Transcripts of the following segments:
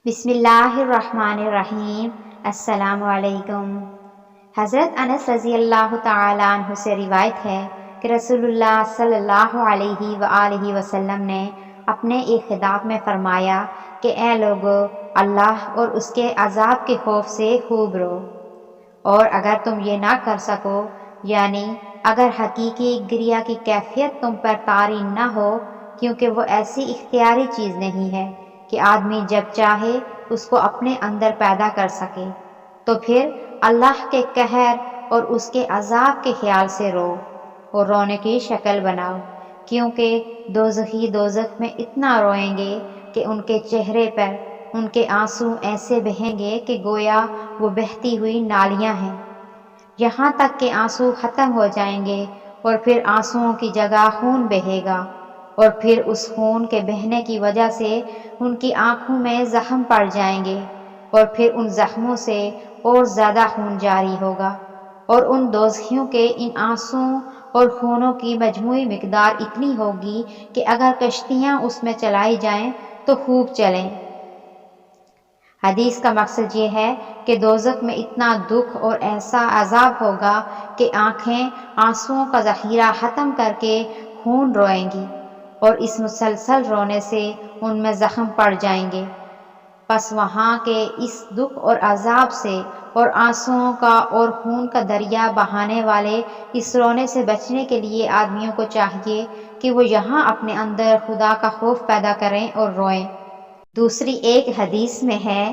بسم اللہ الرحمن الرحیم۔ السلام علیکم۔ حضرت انس رضی اللہ تعالیٰ عنہ سے روایت ہے کہ رسول اللہ صلی اللہ علیہ وآلہ وسلم نے اپنے ایک خطاب میں فرمایا کہ اے لوگو، اللہ اور اس کے عذاب کے خوف سے خوب رو، اور اگر تم یہ نہ کر سکو، یعنی اگر حقیقی گریہ کی کیفیت تم پر طاری نہ ہو، کیونکہ وہ ایسی اختیاری چیز نہیں ہے کہ آدمی جب چاہے اس کو اپنے اندر پیدا کر سکے، تو پھر اللہ کے قہر اور اس کے عذاب کے خیال سے رو اور رونے کی شکل بناؤ، کیونکہ دوزخی دوزخ میں اتنا روئیں گے کہ ان کے چہرے پر ان کے آنسو ایسے بہیں گے کہ گویا وہ بہتی ہوئی نالیاں ہیں، یہاں تک کہ آنسو ختم ہو جائیں گے اور پھر آنسوؤں کی جگہ خون بہے گا، اور پھر اس خون کے بہنے کی وجہ سے ان کی آنکھوں میں زخم پڑ جائیں گے، اور پھر ان زخموں سے اور زیادہ خون جاری ہوگا، اور ان دوزخیوں کے ان آنسوؤں اور خونوں کی مجموعی مقدار اتنی ہوگی کہ اگر کشتیاں اس میں چلائی جائیں تو خوب چلیں۔ حدیث کا مقصد یہ ہے کہ دوزخ میں اتنا دکھ اور ایسا عذاب ہوگا کہ آنکھیں آنسوؤں کا ذخیرہ ختم کر کے خون روئیں گی، اور اس مسلسل رونے سے ان میں زخم پڑ جائیں گے۔ پس وہاں کے اس دکھ اور عذاب سے اور آنسوؤں کا اور خون کا دریا بہانے والے اس رونے سے بچنے کے لیے آدمیوں کو چاہیے کہ وہ یہاں اپنے اندر خدا کا خوف پیدا کریں اور روئیں۔ دوسری ایک حدیث میں ہے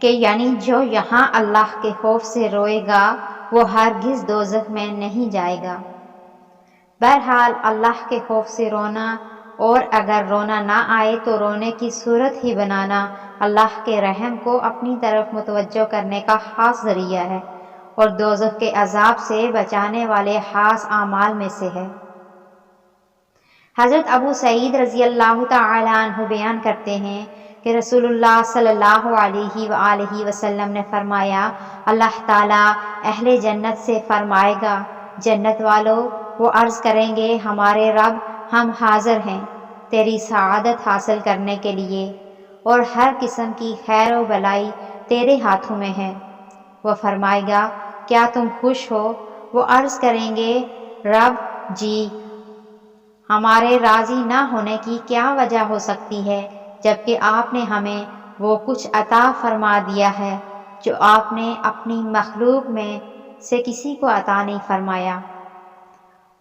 کہ یعنی جو یہاں اللہ کے خوف سے روئے گا وہ ہرگز دوزخ میں نہیں جائے گا۔ بہرحال اللہ کے خوف سے رونا، اور اگر رونا نہ آئے تو رونے کی صورت ہی بنانا اللہ کے رحم کو اپنی طرف متوجہ کرنے کا خاص ذریعہ ہے، اور دوزخ کے عذاب سے بچانے والے خاص اعمال میں سے ہے۔ حضرت ابو سعید رضی اللہ تعالیٰ عنہ بیان کرتے ہیں کہ رسول اللہ صلی اللہ علیہ وآلہ وسلم نے فرمایا، اللہ تعالیٰ اہل جنت سے فرمائے گا، جنت والو، وہ عرض کریں گے، ہمارے رب، ہم حاضر ہیں تیری سعادت حاصل کرنے کے لیے، اور ہر قسم کی خیر و بلائی تیرے ہاتھوں میں ہے۔ وہ فرمائے گا، کیا تم خوش ہو؟ وہ عرض کریں گے، رب جی، ہمارے راضی نہ ہونے کی کیا وجہ ہو سکتی ہے، جبکہ آپ نے ہمیں وہ کچھ عطا فرما دیا ہے جو آپ نے اپنی مخلوق میں سے کسی کو عطا نہیں فرمایا۔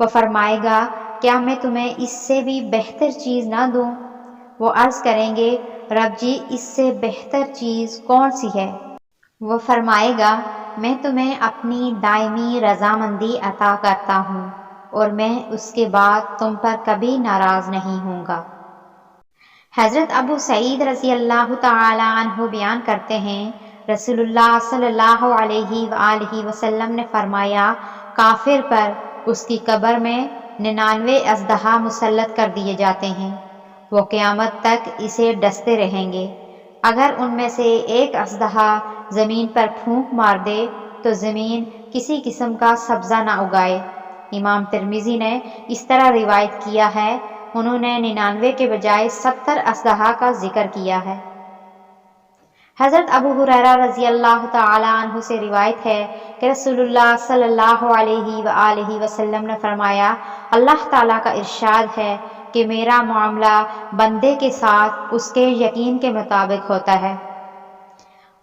وہ فرمائے گا، کیا میں تمہیں اس سے بھی بہتر چیز نہ دوں؟ وہ عرض کریں گے، رب جی، اس سے بہتر چیز کون سی ہے؟ وہ فرمائے گا، میں تمہیں اپنی دائمی رضامندی عطا کرتا ہوں، اور میں اس کے بعد تم پر کبھی ناراض نہیں ہوں گا۔ حضرت ابو سعید رضی اللہ تعالیٰ عنہ بیان کرتے ہیں، رسول اللہ صلی اللہ علیہ وآلہ وسلم نے فرمایا، کافر پر اس کی قبر میں 99 اژدہا مسلط کر دیے جاتے ہیں، وہ قیامت تک اسے ڈستے رہیں گے۔ اگر ان میں سے ایک اژدہا زمین پر پھونک مار دے تو زمین کسی قسم کا سبزہ نہ اگائے۔ امام ترمذی نے اس طرح روایت کیا ہے، انہوں نے 99 کے بجائے 70 اژدہا کا ذکر کیا ہے۔ حضرت ابو ہریرہ رضی اللہ تعالیٰ عنہ سے روایت ہے کہ رسول اللہ صلی اللہ علیہ وآلہ وسلم نے فرمایا، اللہ تعالیٰ کا ارشاد ہے کہ میرا معاملہ بندے کے ساتھ اس کے یقین کے مطابق ہوتا ہے،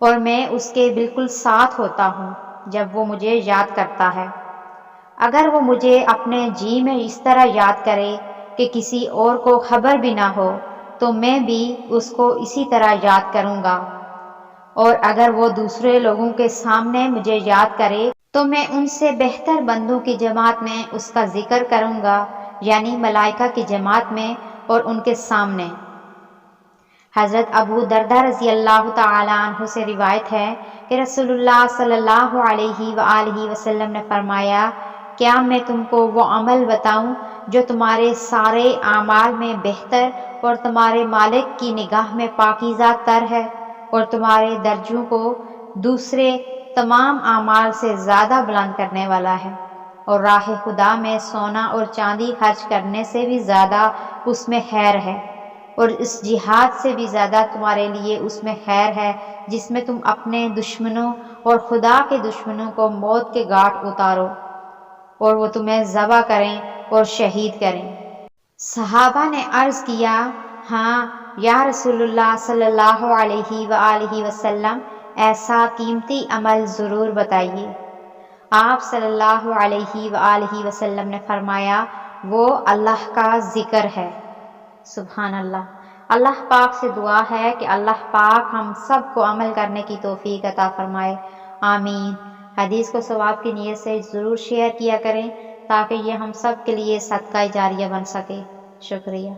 اور میں اس کے بالکل ساتھ ہوتا ہوں جب وہ مجھے یاد کرتا ہے۔ اگر وہ مجھے اپنے جی میں اس طرح یاد کرے کہ کسی اور کو خبر بھی نہ ہو تو میں بھی اس کو اسی طرح یاد کروں گا، اور اگر وہ دوسرے لوگوں کے سامنے مجھے یاد کرے تو میں ان سے بہتر بندوں کی جماعت میں اس کا ذکر کروں گا، یعنی ملائکہ کی جماعت میں اور ان کے سامنے۔ حضرت ابو دردہ رضی اللہ تعالیٰ عنہ سے روایت ہے کہ رسول اللہ صلی اللہ علیہ وآلہ وسلم نے فرمایا، کیا میں تم کو وہ عمل بتاؤں جو تمہارے سارے اعمال میں بہتر اور تمہارے مالک کی نگاہ میں پاکیزہ تر ہے، اور تمہارے درجوں کو دوسرے تمام اعمال سے زیادہ بلند کرنے والا ہے، اور راہ خدا میں سونا اور چاندی خرچ کرنے سے بھی زیادہ اس میں خیر ہے، اور اس جہاد سے بھی زیادہ تمہارے لیے اس میں خیر ہے جس میں تم اپنے دشمنوں اور خدا کے دشمنوں کو موت کے گھاٹ اتارو اور وہ تمہیں ذبح کریں اور شہید کریں۔ صحابہ نے عرض کیا، ہاں یا رسول اللہ صلی اللہ علیہ وآلہ وسلم، ایسا قیمتی عمل ضرور بتائیے۔ آپ صلی اللہ علیہ وآلہ وسلم نے فرمایا، وہ اللہ کا ذکر ہے۔ سبحان اللہ۔ اللہ پاک سے دعا ہے کہ اللہ پاک ہم سب کو عمل کرنے کی توفیق عطا فرمائے، آمین۔ حدیث کو ثواب کی نیت سے ضرور شیئر کیا کریں تاکہ یہ ہم سب کے لیے صدقہ جاریہ بن سکے۔ شکریہ۔